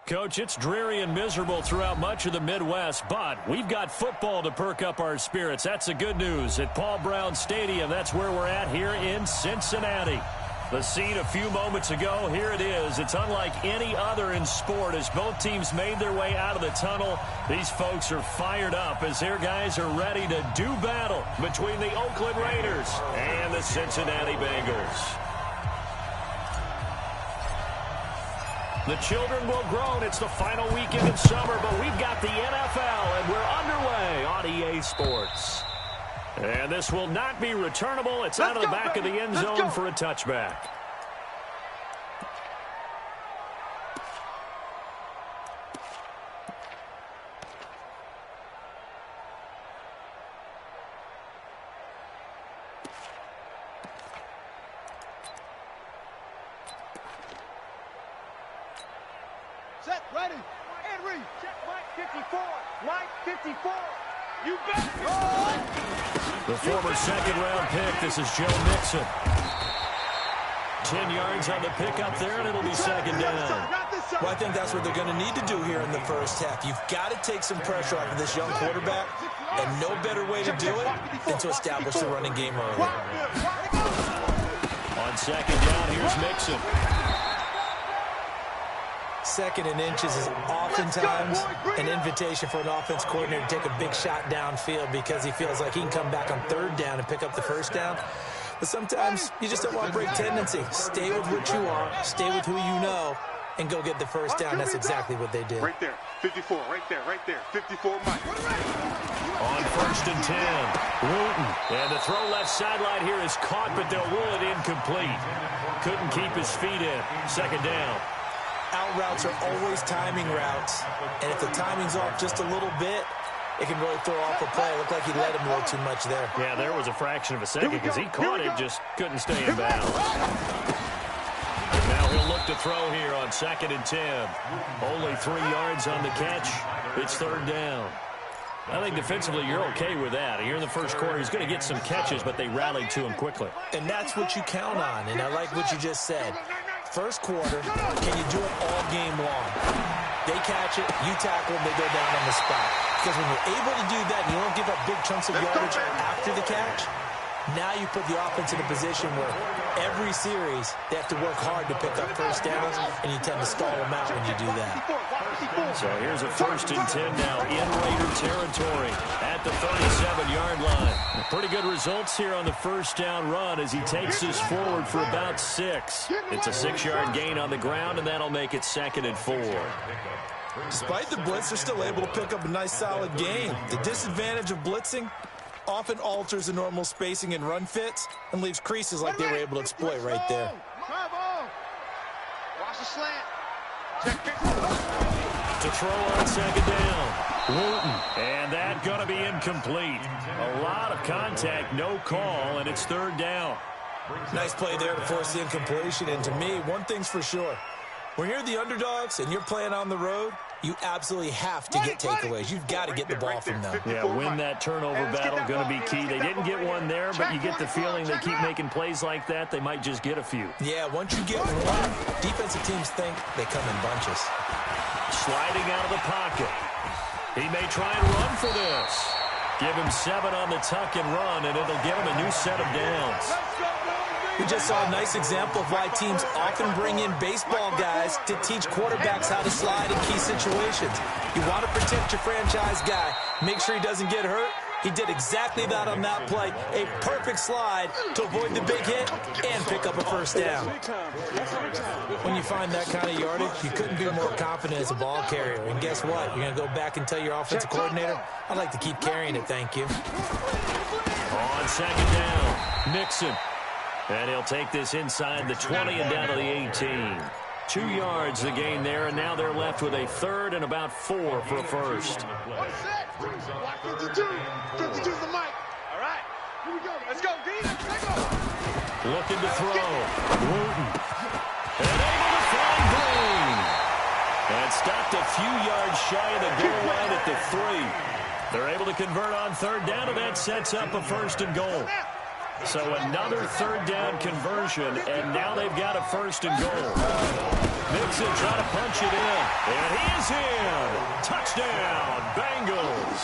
Coach, it's dreary and miserable throughout much of the Midwest, but we've got football to perk up our spirits. That's the good news. At Paul Brown Stadium, that's where we're at here in Cincinnati. The scene a few moments ago, here it is. It's unlike any other in sport as both teams made their way out of the tunnel. These folks are fired up as their guys are ready to do battle between the Oakland Raiders and the Cincinnati Bengals. The children will groan. It's the final weekend in summer, but we've got the NFL, and we're underway on EA Sports. And this will not be returnable. It's out of the back of the end zone for a touchback. Set, ready, and read. Check Mike 54. Mike 54. You bet. The former second-round pick, this is Joe Mixon. 10 yards on the pickup there, and it'll be second down. Well, I think that's what they're going to need to do here in the first half. You've got to take some pressure off of this young quarterback, and no better way to do it than to establish the running game early. On second down, here's Mixon. Second and inches is oftentimes an invitation for an offense coordinator to take a big shot downfield because he feels like he can come back on third down and pick up the first down. But sometimes you just don't want to break tendency. Stay with what you are, stay with who you know, and go get the first down. That's exactly what they did. Right there, 54, right there, 54, Mike. On first and 10, Wooten. And the throw left sideline here is caught, but they'll rule it incomplete. Couldn't keep his feet in. Second down. Out routes are always timing routes, and if the timing's off just a little bit, it can really throw off a play. It looked like he let him a little too much there. Yeah, there was a fraction of a second because he caught it, just couldn't stay in bounds. Now he'll look to throw here on second and 10. Only 3 yards on the catch. It's third down. I think defensively you're okay with that. Here in the first quarter, he's going to get some catches, but they rallied to him quickly. And that's what you count on, and I like what you just said. First quarter, can you do it all game long? They catch it, you tackle them, they go down on the spot. Because when you're able to do that and you don't give up big chunks of yardage after the catch, now you put the offense in a position where every series they have to work hard to pick up first downs, and you tend to stall them out when you do that. So here's a first and 10 now in Raider territory at the 37-yard line. Pretty good results here on the first down run as he takes this forward for about 6. It's a 6-yard gain on the ground, and that'll make it second and 4. Despite the blitz, they're still able to pick up a nice solid gain. The disadvantage of blitzing often alters the normal spacing and run fits and leaves creases like they were able to exploit right there. Watch the slant. To throw on second down, Wooten. And that going to be incomplete. A lot of contact, no call, and it's third down. Nice play there to force the incompletion. And to me, one thing's for sure. When you're the underdogs and you're playing on the road, you absolutely have to get takeaways. You've got to get the ball from them. Yeah, win that turnover battle, going to be key. They didn't get one there, but you get the feeling they keep making plays like that, they might just get a few. Yeah, once you get one, defensive teams think they come in bunches. Sliding out of the pocket. He may try and run for this. Give him 7 on the tuck and run, and it'll give him a new set of downs. We just saw a nice example of why teams often bring in baseball guys to teach quarterbacks how to slide in key situations. You want to protect your franchise guy. Make sure he doesn't get hurt. He did exactly that on that play. A perfect slide to avoid the big hit and pick up a first down. When you find that kind of yardage, you couldn't be more confident as a ball carrier. And guess what? You're going to go back and tell your offensive coordinator, I'd like to keep carrying it, thank you. On second down, Mixon. And he'll take this inside the 20 and down to the 18. 2 yards the gain there, and now they're left with a third and about 4 for a first. 52. 52 is the mic. All right, here we go. Let's go, D. Let's go. Looking to throw. Wooten. And able to find Green. And stopped a few yards shy of the goal line at the 3. They're able to convert on third down, and that sets up a first and goal. So another third down conversion, and now they've got a 1st and goal. Mixon trying to punch it in, and he is in. Touchdown, Bengals.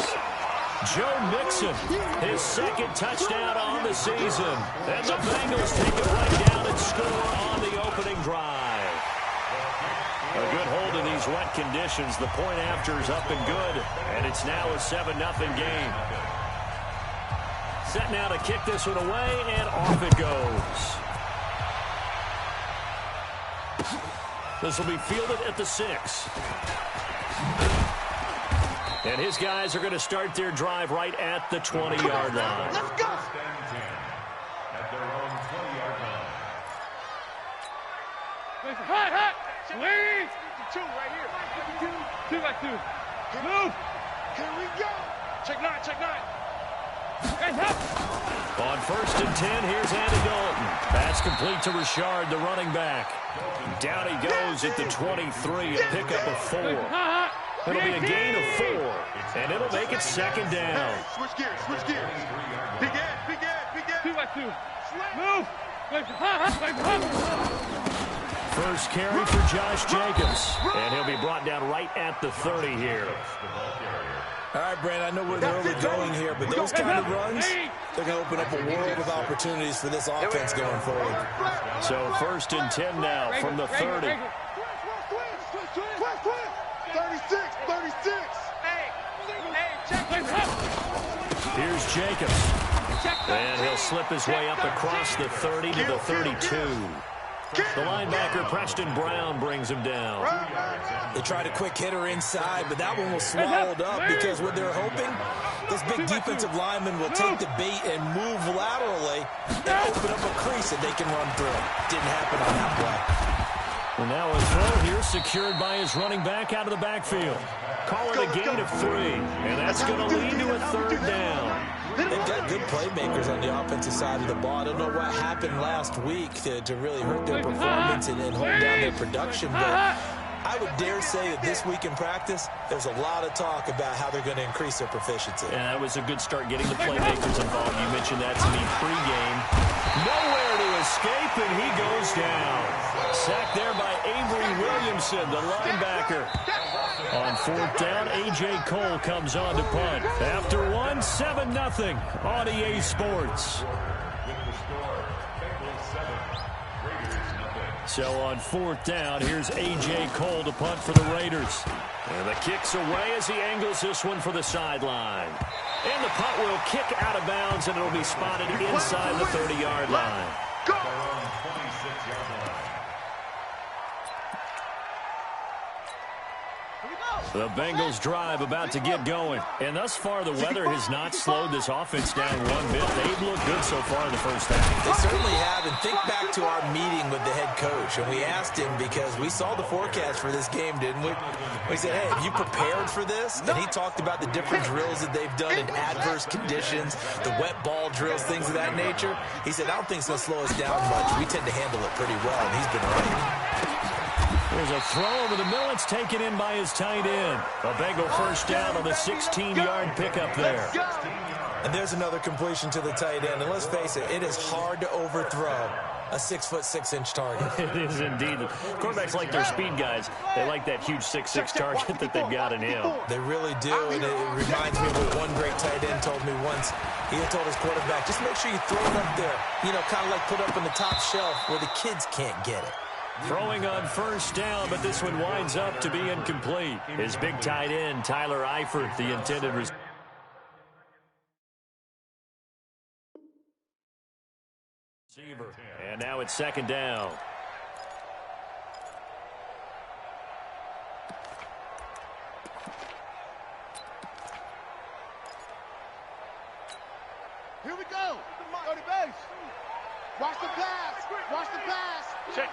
Joe Mixon, his 2nd touchdown on the season. And the Bengals take it right down and score on the opening drive. A good hold in these wet conditions. The point after is up and good, and it's now a 7-0 game. Set now to kick this one away, and off it goes. This will be fielded at the 6. And his guys are going to start their drive right at the 20-yard line. Let's go. At their own 20-yard line. Hot. Lead. 2 right here. 2 by 2. Move. Here we go. Check 9. On 1st and 10, here's Andy Dalton. Pass complete to Richard, the running back. Down he goes at the 23, a pickup of 4. It'll be a gain of 4, and it'll make it 2nd down. Switch gears. Big end. 2 by 2. Move. First carry for Josh Jacobs, and he'll be brought down right at the 30 here. All right, Brandon, I know where we're going here, but those kind of runs, they're going to open up a world of opportunities for this offense going forward. So 1st and 10 now from the 30. 36. Here's Jacobs, and he'll slip his way up across the 30 to the 32. The linebacker, Preston Brown, brings him down. They tried a quick hitter inside, but that one was swallowed up because what they're hoping, this big defensive lineman will take the bait and move laterally and open up a crease that they can run through. Didn't happen on that play. And now a throw here secured by his running back out of the backfield. Call it a gain of 3, and that's going to lead to a 3rd down. They've got good playmakers on the offensive side of the ball. I don't know what happened last week to really hurt their performance and hold down their production, but I would dare say that this week in practice, there's a lot of talk about how they're going to increase their proficiency. And that was a good start getting the playmakers involved. You mentioned that to me pregame. Nowhere to escape, and he goes down. Sacked there by Avery Williamson, the linebacker. On 4th down, A.J. Cole comes on to punt. After 1, 7-0 on EA Sports. So on 4th down, here's A.J. Cole to punt for the Raiders. And the kick's away as he angles this one for the sideline. And the punt will kick out of bounds, and it'll be spotted inside the 30-yard line. Go. The Bengals drive about to get going. And thus far, the weather has not slowed this offense down one bit. They've looked good so far in the first half. They certainly have. And think back to our meeting with the head coach. And we asked him because we saw the forecast for this game, didn't we? We said, hey, have you prepared for this? And he talked about the different drills that they've done in adverse conditions, the wet ball drills, things of that nature. He said, I don't think it's going to slow us down much. We tend to handle it pretty well, and he's been right. There's a throw over the middle. It's taken in by his tight end. A Bengal 1st down on the 16-yard pickup there. And there's another completion to the tight end. And let's face it, it is hard to overthrow a 6'6" target. It is indeed. Quarterbacks like their speed guys. They like that huge 6'6" target that they've got in him. They really do. And it reminds me of what one great tight end told me once. He had told his quarterback, just make sure you throw it up there. You know, kind of like put up on the top shelf where the kids can't get it. Throwing on 1st down, but this one winds up to be incomplete. His big tight end, Tyler Eifert, the intended receiver. And now it's 2nd down. Here we go. Go to base. Watch the pass. Check.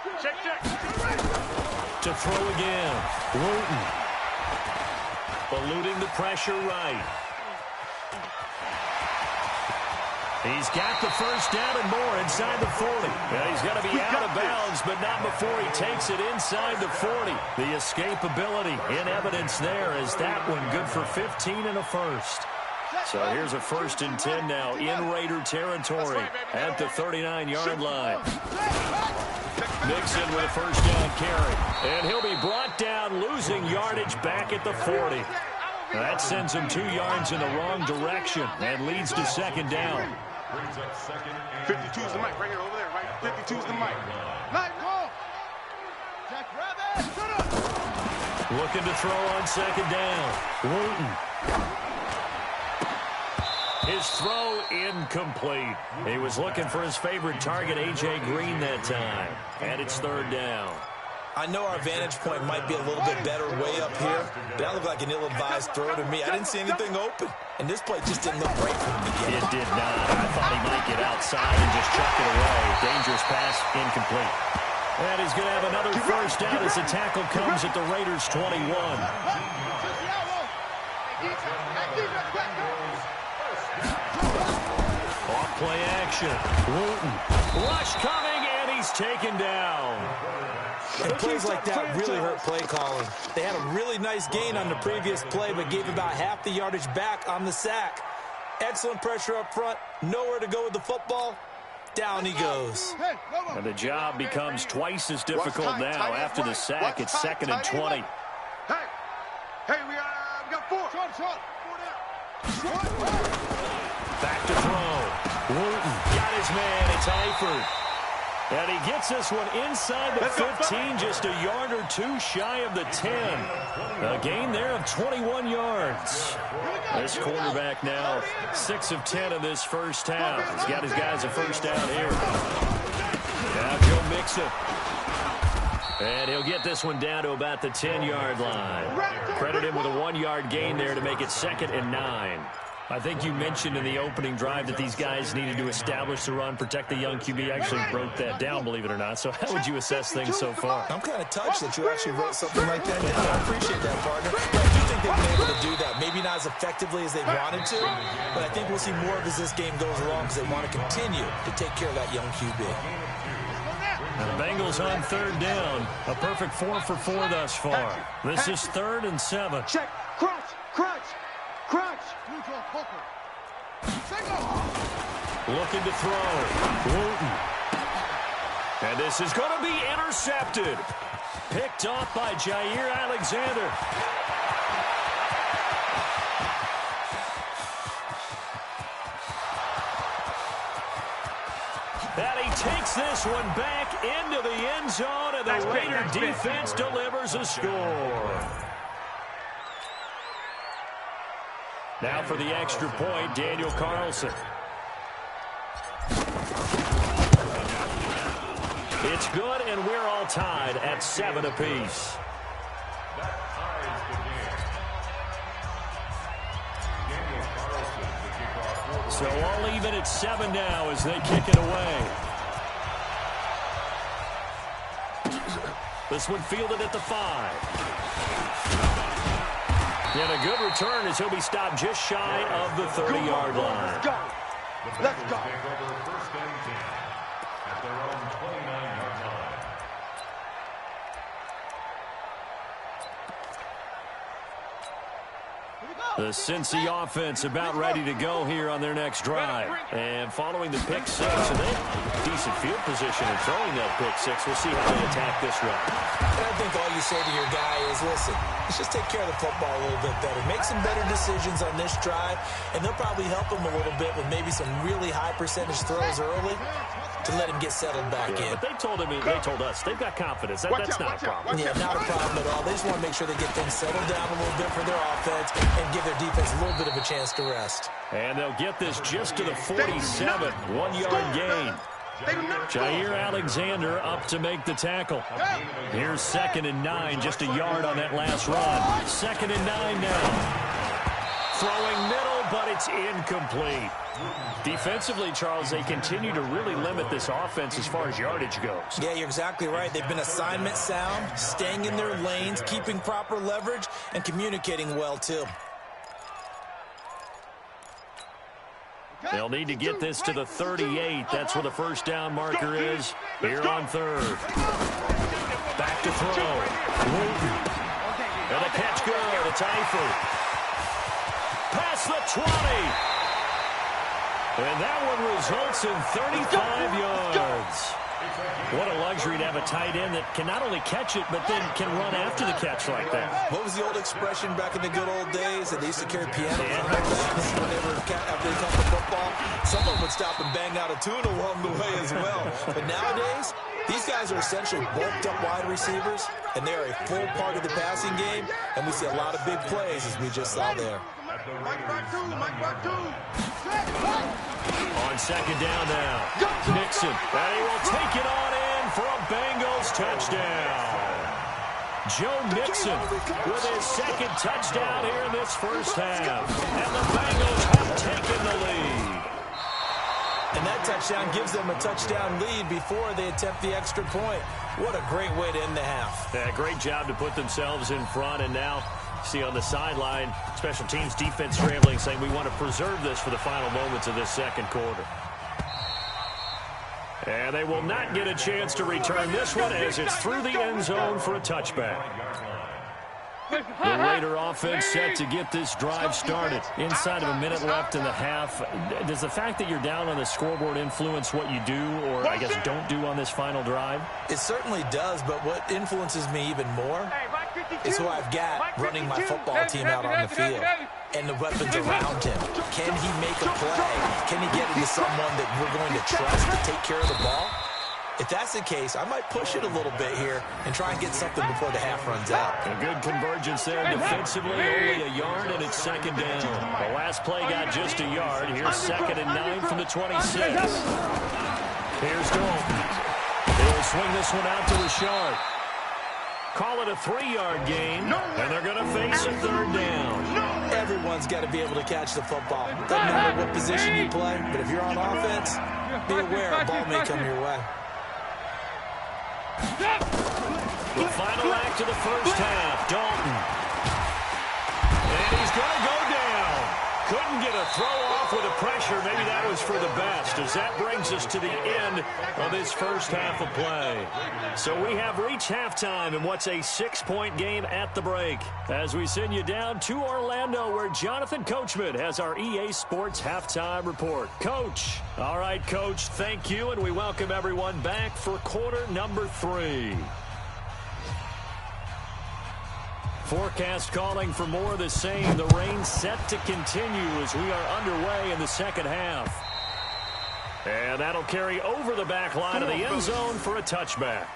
To throw again. Wooten. Eluding the pressure right. He's got the 1st down and more inside the 40. Now he's got to be out of bounds, but not before he takes it inside the 40. The escapability in evidence there is that one good for 15 and a 1st. So here's a 1st and 10 now in Raider territory at the 39-yard line. Mixon with a 1st down carry. And he'll be brought down, losing yardage back at the 40. That sends him 2 yards in the wrong direction and leads to 2nd down. 52's the mic right here over there, right? 52's the mic. Looking to throw on 2nd down. Wooten. His throw incomplete. He was looking for his favorite target, A.J. Green, that time. And it's 3rd down. I know our vantage point might be a little bit better way up here, but that looked like an ill-advised throw to me. I didn't see anything open, and this play just didn't look great from the beginning. It did not. I thought he might get outside and just chuck it away. Dangerous pass, incomplete. And he's going to have another 1st down as the tackle comes at the Raiders' 21. Off play action. Wooten. Rush coming, and he's taken down. And plays like that really hurt play calling. They had a really nice gain on the previous play, but gave about half the yardage back on the sack. Excellent pressure up front. Nowhere to go with the football. Down he goes. And the job becomes twice as difficult now after the sack. It's 2nd and 20. Hey, we got 4. Back to throw. Wooten got his man. It's Eifert. And he gets this one inside the 15, just a yard or 2 shy of the 10. A gain there of 21 yards. This quarterback now 6 of 10 in this first half. He's got his guys a 1st down here. Now Joe Mixon. And he'll get this one down to about the 10-yard line. Credit him with a 1-yard gain there to make it 2nd and 9. I think you mentioned in the opening drive that these guys needed to establish the run, protect the young QB. Actually wrote that down, believe it or not. So how would you assess things so far? I'm kind of touched that you actually wrote something like that down. I appreciate that, partner. But I do think they've been able to do that. Maybe not as effectively as they wanted to, but I think we'll see more of as this game goes along because they want to continue to take care of that young QB. And the Bengals on 3rd down. A perfect 4 for 4 thus far. This is 3rd and 7. Check. Crunch. Looking to throw. Wooten. And this is going to be intercepted. Picked off by Jair Alexander. And he takes this one back into the end zone, and the Raider defense delivers a score. Now for the extra point, Daniel Carlson. It's good, and we're all tied at 7 apiece. So all even at 7 now as they kick it away. This one fielded at the 5. And a good return as he'll be stopped just shy of the 30-yard line. Let's go. Let's go. The Cincy offense about ready to go here on their next drive. And following the pick 6, and they have decent field position in throwing that pick 6. We'll see how they attack this run. And I think all you say to your guy is, listen, let's just take care of the football a little bit better. Make some better decisions on this drive, and they'll probably help him a little bit with maybe some really high percentage throws early to let him get settled back in. But they told us, they've got confidence. That's not a problem. Yeah, not a problem at all. They just want to make sure they get things settled down a little bit for their offense and give their defense a little bit of a chance to rest. And they'll get this just to the 47, 1-yard gain. Jair Alexander up to make the tackle. Here's 2nd and 9, just a yard on that last run. 2nd and 9 now. Throwing middle, but it's incomplete. Defensively, Charles, they continue to really limit this offense as far as yardage goes. Yeah, you're exactly right. They've been assignment sound, staying in their lanes, keeping proper leverage, and communicating well, too. They'll need to get this to the 38. That's where the 1st down marker is. Here on 3rd. Back to throw. And the catch good. It's Eifert. Pass across the 20. And that one results in 35 yards. What a luxury to have a tight end that can not only catch it, but then can run after the catch like that. What was the old expression back in the good old days? That they used to carry pianos on their backs when they were after they caught the football. Someone would stop and bang out a tune along the way as well. But nowadays, these guys are essentially bulked up wide receivers, and they are a full part of the passing game, and we see a lot of big plays as we just saw there. On second down now, Nixon, and he will take it on in for a Bengals touchdown. Joe Mixon with his second touchdown here in this first half. And the Bengals have taken the lead. And that touchdown gives them a touchdown lead before they attempt the extra point. What a great way to end the half. Yeah, great job to put themselves in front, and now see on the sideline, special teams defense scrambling, saying we want to preserve this for the final moments of this second quarter. And they will not get a chance to return this one as it's through the end zone for a touchback. The Raider offense set to get this drive started. Inside of a minute left in the half. Does the fact that you're down on the scoreboard influence what you do, or I guess don't do on this final drive? It certainly does, but what influences me even more is who I've got running my football team out on the field and the weapons around him. Can he make a play? Can he get into someone that we're going to trust to take care of the ball? If that's the case, I might push it a little bit here and try and get something before the half runs out. A good convergence there defensively, only a yard, and it's second down. The last play got just a yard. Here's 2nd and 9 from the 26. Here's Dalton. He'll swing this one out to Richard. Call it a 3-yard gain, and they're going to face a 3rd down. Everyone's got to be able to catch the football. Doesn't matter what position you play, but if you're on offense, be aware a ball may come your way. The final act of the first half, Dalton. And he's going to go down. Couldn't get a throw off with the pressure. Maybe that was for the best, as that brings us to the end of this first half of play. So we have reached halftime in what's a 6-point game at the break, as we send you down to Orlando, where Jonathan Coachman has our EA Sports halftime report. Coach. All right, Coach, thank you, and we welcome everyone back for quarter number 3. Forecast calling for more of the same. The rain set to continue as we are underway in the second half. And that'll carry over the back line of the end zone for a touchback.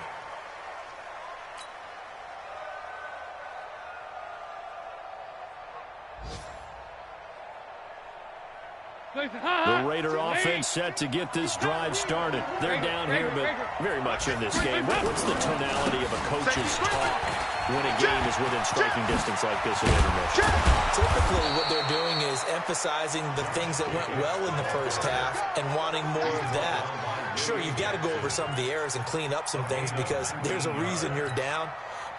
The Raider offense set to get this drive started. They're down here, but very much in this game. What's the tonality of a coach's talk when a game is within striking distance like this at intermission? Typically, what they're doing is emphasizing the things that went well in the first half and wanting more of that. Sure, you've got to go over some of the errors and clean up some things because there's a reason you're down.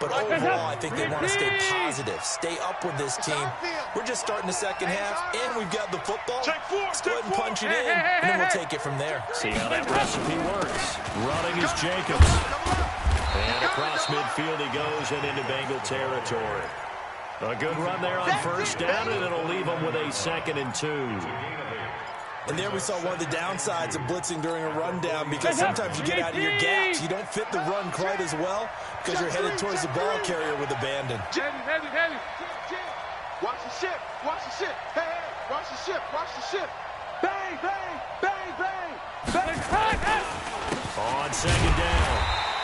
But overall, I think they want to stay positive, stay up with this team. We're just starting the second half, and we've got the football. Let's go ahead and punch it in, and then we'll take it from there. See how that recipe works. Running is Jacobs. And across midfield he goes and into Bengal territory. A good run there on first down, and it'll leave him with a 2nd and 2. And there we saw one of the downsides of blitzing during a rundown, because sometimes you get out of your gaps. You don't fit the run quite as well because you're headed towards the ball carrier with abandon. Heavy. Watch the ship. Watch the ship. Hey, watch the ship. Watch the ship. Bang, bang, bang, bang, bang. On second down,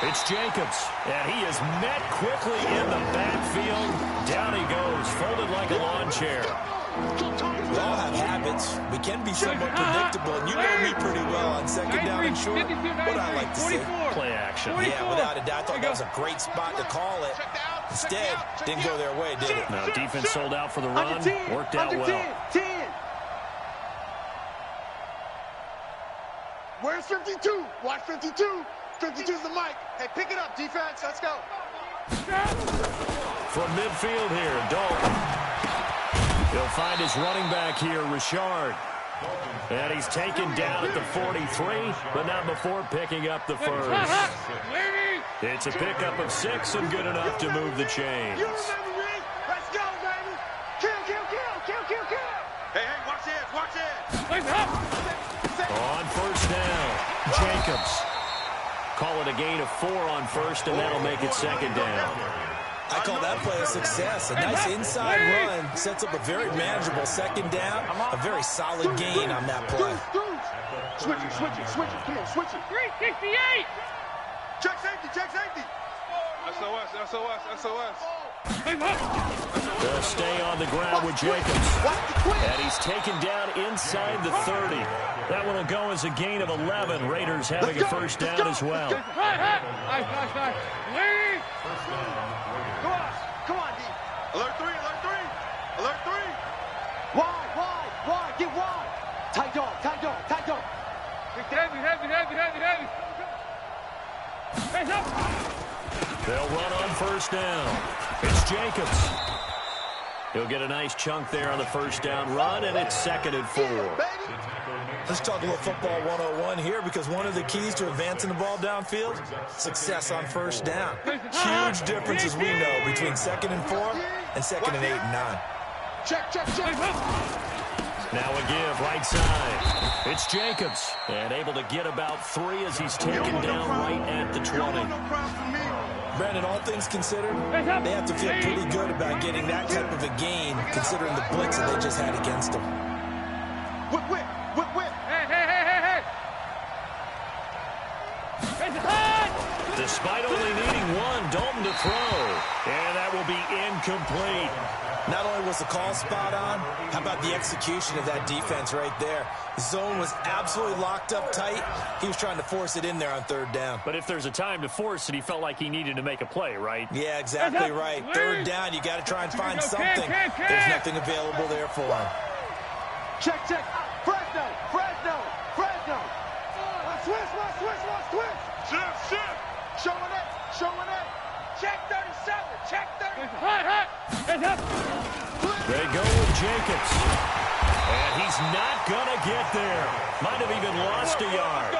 it's Jacobs, and he is met quickly in the backfield. Down he goes, folded like a lawn chair. We all have habits. We can be somewhat predictable, and you know me pretty well on second down and short. What I like to see. Play action. Yeah, without a doubt. I thought that was a great spot to call it. Instead, didn't go their way, did it? Now, defense sold out for the run. Worked out well. 10. Where's 52? Watch 52. 52's the mic. Hey, pick it up, defense. Let's go. From midfield here, Dalton. He'll find his running back here, Richard. And he's taken down at the 43, but not before picking up the first. It's a pickup of 6 and good enough to move the chains. You remember me? Let's go, baby. Kill. On first down, Jacobs. Call it a gain of 4 on first, and that'll make it second down. I call that play a success. A nice inside run sets up a very manageable second down. A very solid gain on that play. Switch it. Come on, switch it. 368. Check safety. SOS. They'll stay on the ground with Jacobs. And he's taken down inside the 30. That one will go as a gain of 11. Raiders having a first down as well. Come on, D. Alert 3. Wide. Get wide. Tight dog. Heavy. Hands up. They'll run on first down. It's Jacobs. He'll get a nice chunk there on the first down run, and it's 2nd and 4. Let's talk a little football 101 here, because one of the keys to advancing the ball downfield, success on first down. Huge difference, as we know, between 2nd and 4 and 2nd and 8 and 9. Check. Now a give, right side. It's Jacobs, and able to get about 3 as he's taken down right at the 20. Brandon, all things considered, they have to feel pretty good about getting that type of a gain, considering the blitz that they just had against them. Whip. Hey. Despite only needing 1, Dalton to throw, and that will be incomplete. Not only was the call spot on, how about the execution of that defense right there? The zone was absolutely locked up tight. He was trying to force it in there on 3rd down. But if there's a time to force it, he felt like he needed to make a play, right? Yeah, exactly right. 3rd down, you got to try and find something. There's nothing available there for him. Check. Fresno. Switch. Shift. Showing it. Check 37. Hot. Hands up. They go with Jacobs. And he's not going to get there. Might have even lost a yard.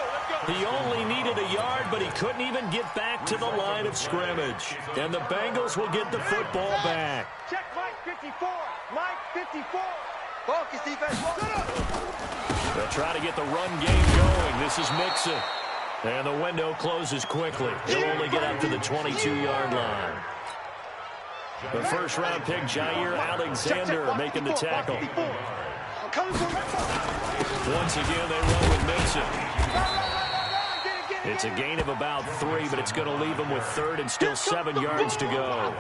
He only needed a yard, but he couldn't even get back to the line of scrimmage. And the Bengals will get the football back. Check Mike 54. Focus, defense. They'll try to get the run game going. This is Mixon. And the window closes quickly. He'll only get up to the 22-yard line. The first-round pick, Jair Alexander, making the tackle. Once again, they run with Mixon. It's a gain of about 3, but it's going to leave him with 3rd and still 7 yards to go.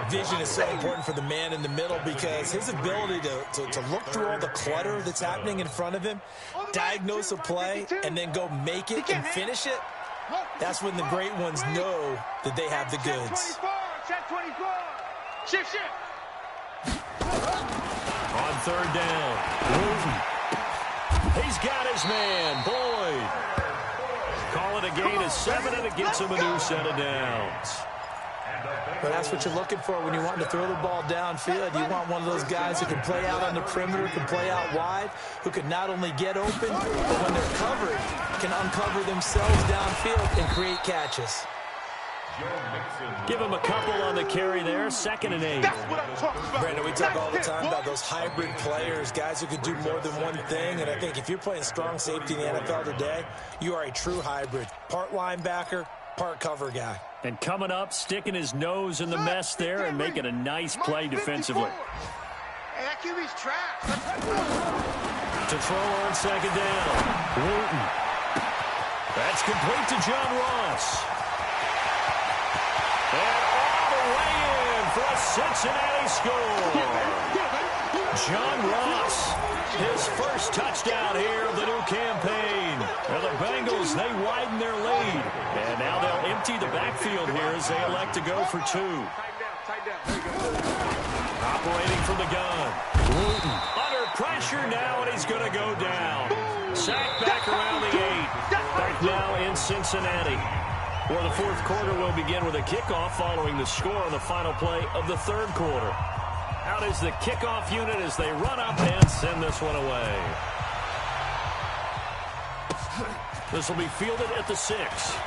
Vision is so important for the man in the middle, because his ability to look through all the clutter that's happening in front of him, diagnose a play, and then go make it and finish it, that's when the great ones know that they have the goods. Check 24. Shift. On 3rd down, Wooten. He's got his man, Boyd. Call it a gain of 7, and it gets him a new set of downs. But that's what you're looking for when you want to throw the ball downfield. You want one of those guys who can play out on the perimeter, can play out wide, who can not only get open, but when they're covered, can uncover themselves downfield and create catches. Give him a couple on the carry there, 2nd and 8. Brandon, we talk all the time about those hybrid players, guys who can do more than one thing, and I think if you're playing strong safety in the NFL today, you are a true hybrid. Part linebacker, part cover guy. And coming up, sticking his nose in the mess there and making a nice play defensively. Hey, that QB's trash. To throw on 2nd down, Wooten. That's complete to John Ross. And all the way in for a Cincinnati score. John Ross, his first touchdown here of the new campaign. And the Bengals, they widen their lead. And now they'll empty the backfield here as they elect to go for 2. Operating from the gun. Wooten under pressure now, and he's going to go down. Sacked back around the 8. Back now in Cincinnati. Well, the 4th quarter will begin with a kickoff following the score on the final play of the 3rd quarter. Out is the kickoff unit as they run up and send this one away. This will be fielded at the 6.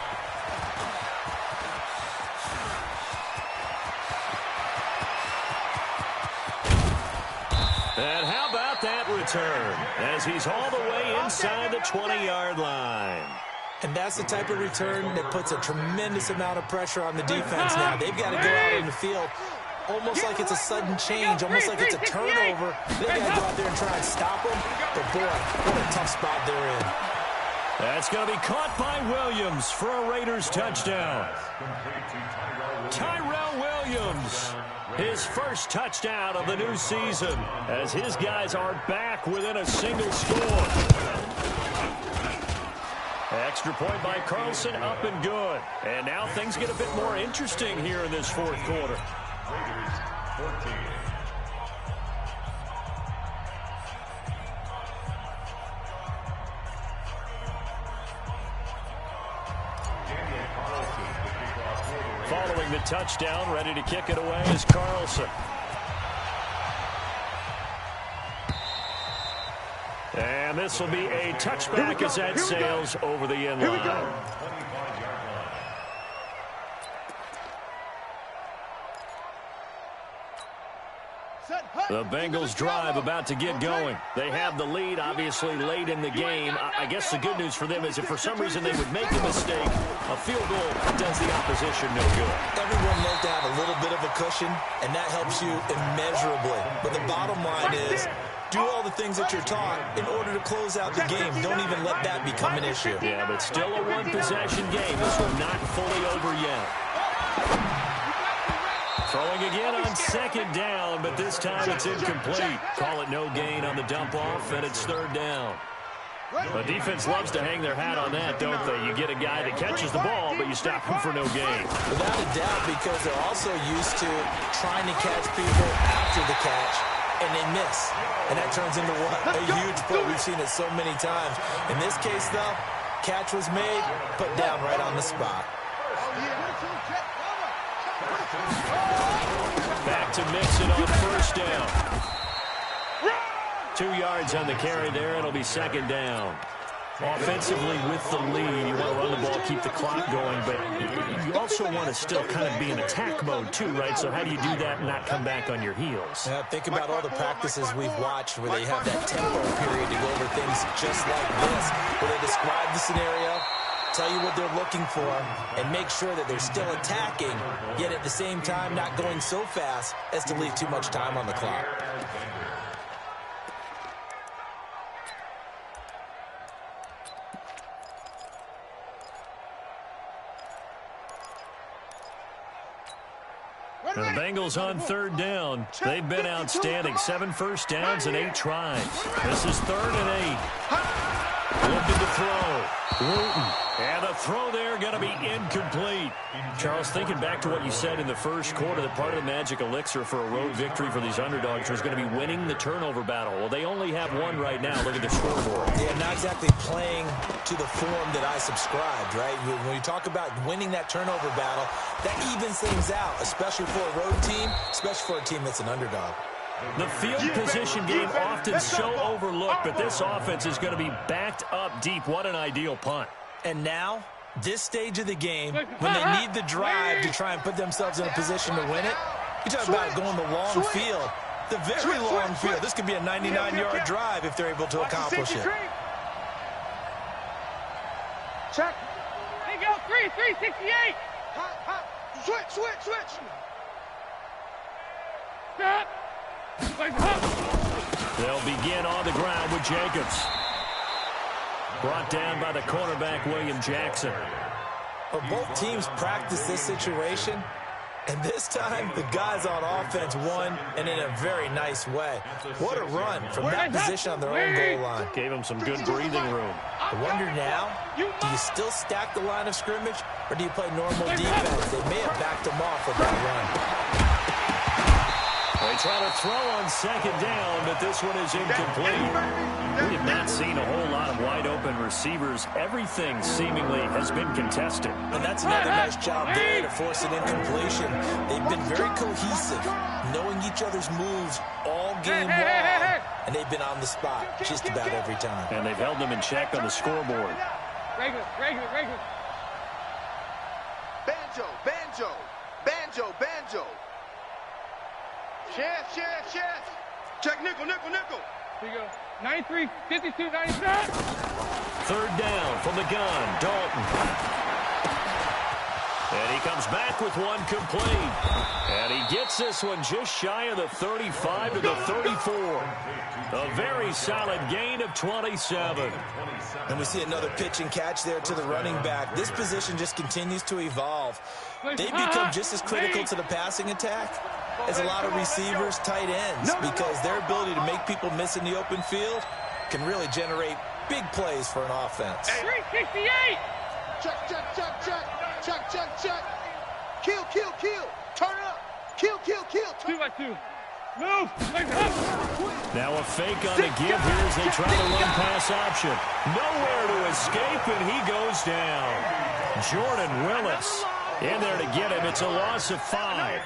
And how about that return as he's all the way inside the 20-yard line. And that's the type of return that puts a tremendous amount of pressure on the defense now. They've got to go out on the field almost like it's a sudden change, almost like it's a turnover. They've got to go out there and try and stop them. But, boy, what a tough spot they're in. That's going to be caught by Williams for a Raiders touchdown. Tyrell Williams, his first touchdown of the new season, as his guys are back within a single score. Extra point by Carlson, up and good. And now things get a bit more interesting here in this fourth quarter. Raiders 14. Following the touchdown, ready to kick it away is Carlson. And this will be a touchback as that sails over the end line. The Bengals drive about to get going. They have the lead, obviously, late in the game. I guess the good news for them is if for some reason they would make a mistake, a field goal does the opposition no good. Everyone knows to have a little bit of a cushion, and that helps you immeasurably. But the bottom line is, do all the things that you're taught in order to close out the game. Don't even let that become an issue. Yeah, but still a one-possession game. This one not fully over yet. Throwing again on second down, but this time it's incomplete. Call it no gain on the dump-off, and it's third down. The defense loves to hang their hat on that, don't they? You get a guy that catches the ball, but you stop him for no gain. Without a doubt, because they're also used to trying to catch people after the catch, and they miss. And that turns into what? A huge play. We've seen it so many times. In this case, though, catch was made, put down right on the spot. Back to Mixon on first down. 2 yards on the carry there. It'll be second down. Offensively with the lead, you want to run the ball, keep the clock going, but you also want to still kind of be in attack mode too, right? So how do you do that and not come back on your heels? Yeah, think about all the practices we've watched where they have that tempo period to go over things just like this, where they describe the scenario, tell you what they're looking for, and make sure that they're still attacking, yet at the same time not going so fast as to leave too much time on the clock. The Bengals on third down. They've been outstanding. 7 first downs and 8 tries. This is 3rd and 8. Looking to throw. Wooten. And the throw there going to be incomplete. Charles, thinking back to what you said in the first quarter, that part of the magic elixir for a road victory for these underdogs was going to be winning the turnover battle. Well, they only have one right now. Look at the scoreboard. Yeah, not exactly playing to the form that I subscribed, right? When you talk about winning that turnover battle, that evens things out, especially for a road team, especially for a team that's an underdog. The field position game often so overlooked, but this offense is going to be backed up deep. What an ideal punt. And now, this stage of the game, when they need the drive to try and put themselves in a position to win it, you talk about going the long field, the very long field. This could be a 99-yard drive if they're able to accomplish it. Check. They go 368. Switch. Stop. They'll begin on the ground with Jacobs. Brought down by the cornerback, William Jackson. Well, both teams practice this situation, and this time the guys on offense won, and in a very nice way. What a run from that position on their own goal line. Gave them some good breathing room. I wonder now, do you still stack the line of scrimmage, or do you play normal defense? They may have backed them off with that run. They try to throw on second down, but this one is incomplete. We have not seen a whole lot of wide-open receivers. Everything seemingly has been contested. And that's another nice job there to force an incompletion. They've been very cohesive, knowing each other's moves all game long, and they've been on the spot just about every time. And they've held them in check on the scoreboard. Regular. Banjo. Chance. Check nickel, nickel, nickel. Here you go. 93, 52, 97. Third down from the gun, Dalton. And he comes back with one complete. And he gets this one just shy of the 35 to the 34. A very solid gain of 27. And we see another pitch and catch there to the running back. This position just continues to evolve. They become just as critical to the passing attack as a lot of receivers, tight ends, because their ability to make people miss in the open field can really generate big plays for an offense. 368. Check, check, check, check. Check, check, check. Kill, kill, kill. Turn it up. Kill, kill, kill. 2 by 2. Move. Now a fake on the give here as they try to run pass option. Nowhere to escape, and he goes down. Jordan Willis in there to get him. It's a loss of 5.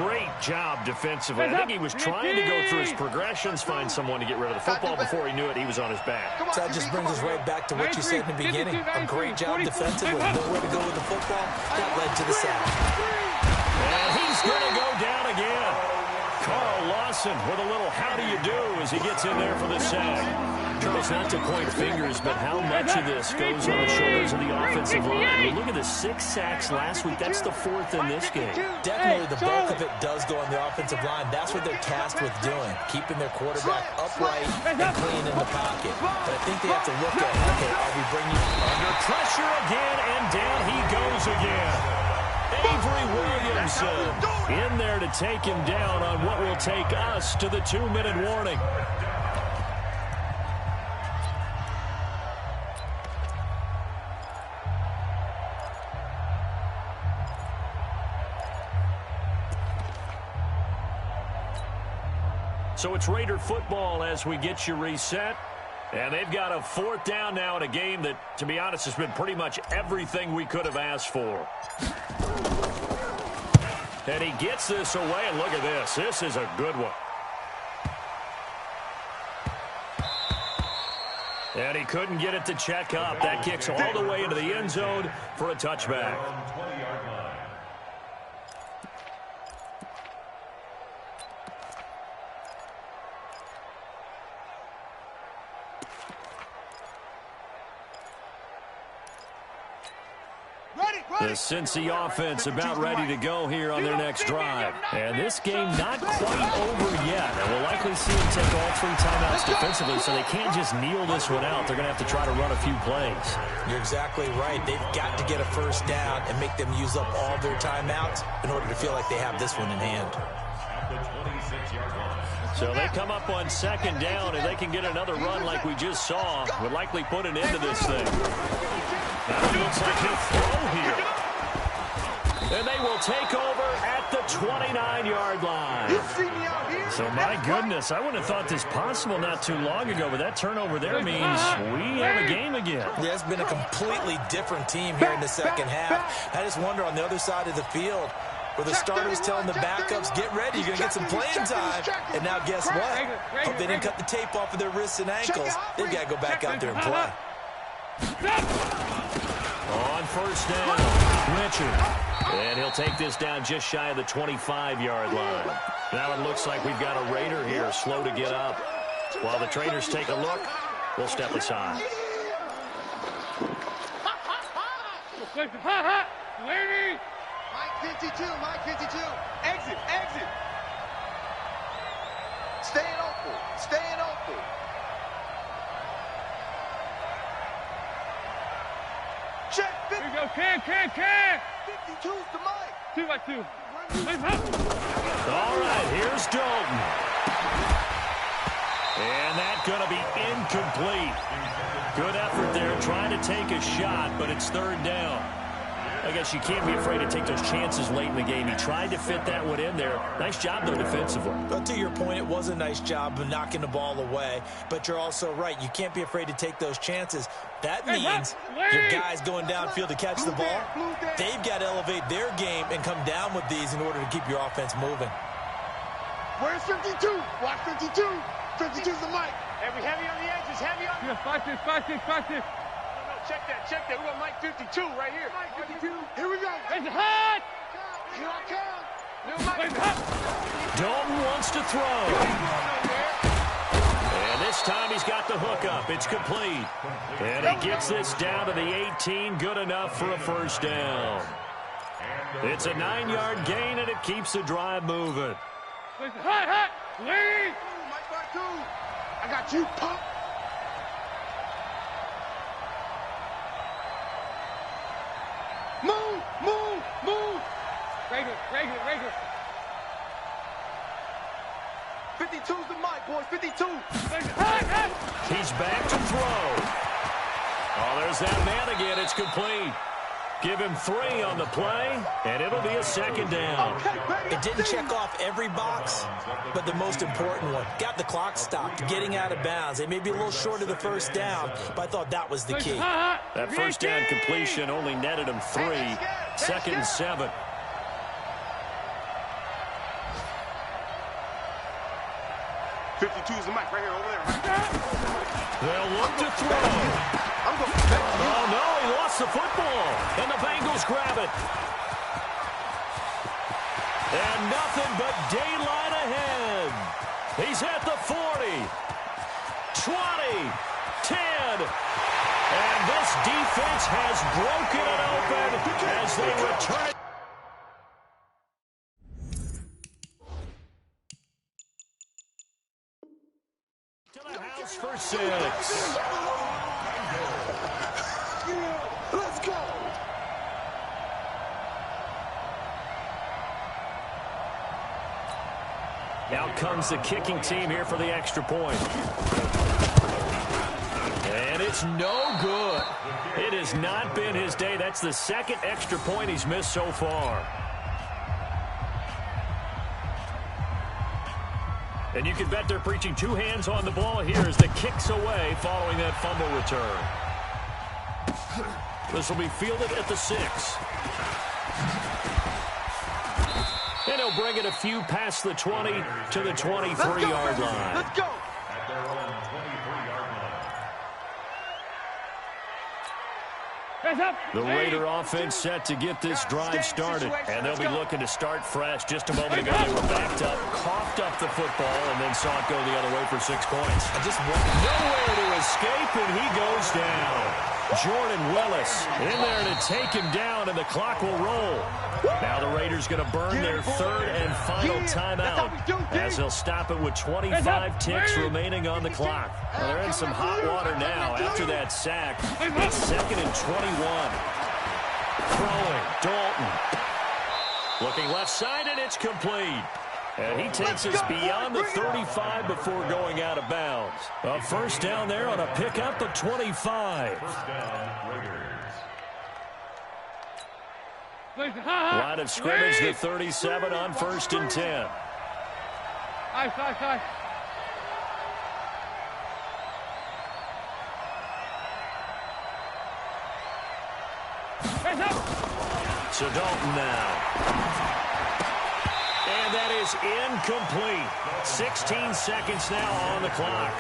Great job defensively. I think he was trying to go through his progressions, find someone to get rid of the football. Before he knew it, he was on his back. So that just brings us right back to what you said in the beginning. A great job defensively. Nowhere to go with the football. That led to the sack. And he's going to go down again. Carl Lawson with a little how do you do as he gets in there for the sack. Charles, not to point fingers, but how much of this goes on the shoulders of the offensive line? Look at the 6 sacks last week. That's the 4th in this game. Definitely the bulk of it does go on the offensive line. That's what they're tasked with doing, keeping their quarterback upright and clean in the pocket. But I think they have to look at, okay, are we bringing under pressure again, and down he goes again. Avery Williamson in there to take him down on what will take us to the 2-minute warning. So it's Raider football as we get you reset. And they've got a 4th down now in a game that, to be honest, has been pretty much everything we could have asked for. And he gets this away, and look at this. This is a good one. And he couldn't get it to check up. That kicks all the way into the end zone for a touchback. The Cincy offense about ready to go here on their next drive. And this game not quite over yet. And we'll likely see them take all 3 timeouts defensively, so they can't just kneel this one out. They're going to have to try to run a few plays. You're exactly right. They've got to get a 1st down and make them use up all their timeouts in order to feel like they have this one in hand. So they come up on 2nd down, and they can get another run like we just saw. Would likely put an end to this thing. Now it looks like he'll throw here. And they will take over at the 29-yard line. So, my goodness, I wouldn't have thought this possible not too long ago, but that turnover there means we have a game again. Yeah, it's been a completely different team here in the 2nd half. I just wonder on the other side of the field, where the starters telling the backups, get ready, you're going to get some playing time. And now guess what? Hope they didn't cut the tape off of their wrists and ankles. They've got to go back out there and play. On 1st down, Richard. And he'll take this down just shy of the 25-yard line. Now it looks like we've got a Raider here slow to get up. While the Trainers take a look, we'll step aside. Lady! Mike 52, Mike 52. Exit, exit. Staying open, staying open. Check 50. Here you go, can. 52's the Mike. 2 by 2. All right, here's Dalton. And that's going to be incomplete. Good effort there, trying to take a shot, but it's 3rd down. I guess you can't be afraid to take those chances late in the game. He tried to fit that one in there. Nice job, though, defensively. But to your point, it was a nice job of knocking the ball away. But you're also right. You can't be afraid to take those chances. That means your guys going downfield to catch the ball, they've got to elevate their game and come down with these in order to keep your offense moving. Where's 52? Watch 52. 52's the Mike. Heavy on the edges, heavy on the edges. 5-6. Check that. We got Mike 52 right here. Mike 52. Here we go. It's hot. Here I come. Little Mike. Dalton wants to throw. This time he's got the hook up. It's complete. And he gets this down to the 18. Good enough for a first down. It's a 9-yard gain, and it keeps the drive moving. Hot, lead. I got you, punk. Move, move, move. Regular. 52's the mic, boys. 52. He's back to throw. Oh, there's that man again. It's complete. Give him 3 on the play, and it'll be a second down. It didn't check off every box, but the most important one. Got the clock stopped, getting out of bounds. They may be a little short of the first down, but I thought that was the key. That first down completion only netted him 3. 2nd and 7. 's the mic right here, over there. They'll look to throw. Oh, no, he lost the football. And the Bengals grab it. And nothing but daylight ahead. He's at the 40, 20, 10. And this defense has broken it open as they return it. To the house for 6. Let's go. Now comes the kicking team here for the extra point. And it's no good. It has not been his day. That's the 2nd extra point he's missed so far. And you can bet they're preaching 2 hands on the ball here as the kick's away following that fumble return. This will be fielded at the 6. And he'll bring it a few past the 20 to the 23-yard line. Let's go. At their own 23-yard line. The Raider offense set to get this drive started. And they'll be looking to start fresh. Just a moment ago, they were backed up, coughed up the football, and then saw it go the other way for 6 points. Nowhere to escape, and he goes down. Jordan Willis in there to take him down, and the clock will roll. Now the Raiders going to burn their 3rd and final timeout as they'll stop it with 25 ticks remaining on the clock. Well, they're in some hot water now after that sack. It's 2nd and 21. Throwing, Dalton. Looking left side, and it's complete. And he takes us beyond the 35 before going out of bounds. A first down there on a pickup of 25. First down, Raiders. Line of scrimmage, the 37 on 1st and 10. Nice. So Dalton now. And that is incomplete. 16 seconds now on the clock.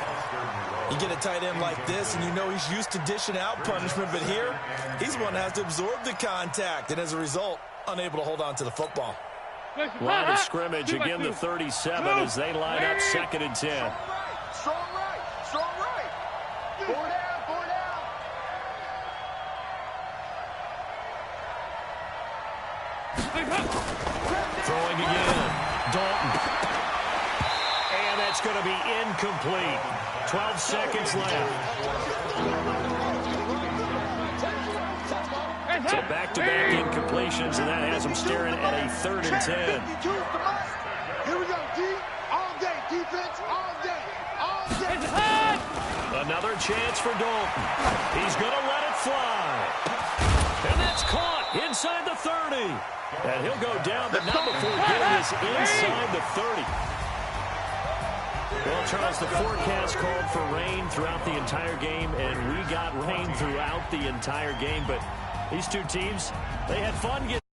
You get a tight end like this, and you know he's used to dishing out punishment, but here, he's one that has to absorb the contact, and as a result, unable to hold on to the football. Line of scrimmage, again the 37 as they line up 2nd and 10. Strong right. Four down. Throwing again. Dalton. And that's going to be incomplete. 12 seconds left. So back-to-back incompletions, and that has them staring at a 3rd and 10. Here we go, D. All day. Defense, all day. Another chance for Dalton. He's going to let it fly. And that's caught inside the 30. And he'll go down, but not before getting this inside the 30. Well, Charles, the forecast called for rain throughout the entire game, and we got rain throughout the entire game. But these two teams, they had fun getting